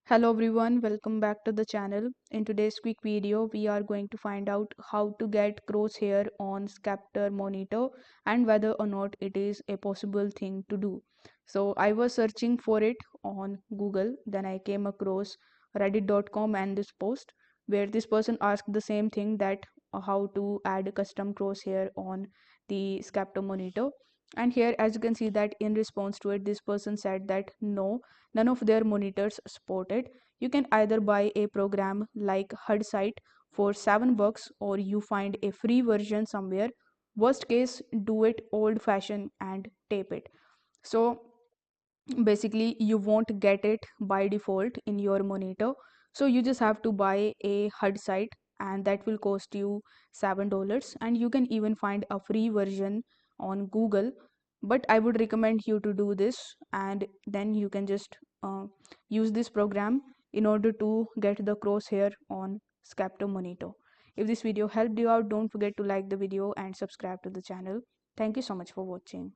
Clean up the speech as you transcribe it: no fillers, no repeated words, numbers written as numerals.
Hello everyone, welcome back to the channel. In today's quick video, we are going to find out how to get Crosshair on Sceptre monitor and whether or not it is a possible thing to do. So I was searching for it on Google, then I came across reddit.com and this post where this person asked the same thing, that how to add custom Crosshair on the Sceptre monitor. And here, as you can see, that in response to it, this person said that no, none of their monitors support it. You can either buy a program like HUD for $7 or you find a free version somewhere. Worst case, do it old fashioned and tape it. So basically you won't get it by default in your monitor, so you just have to buy a HUD site and that will cost you $7, and you can even find a free version on Google, but I would recommend you to do this, and then you can just use this program in order to get the Crosshair on Sceptre monitor. If this video helped you out, don't forget to like the video and subscribe to the channel. Thank you so much for watching.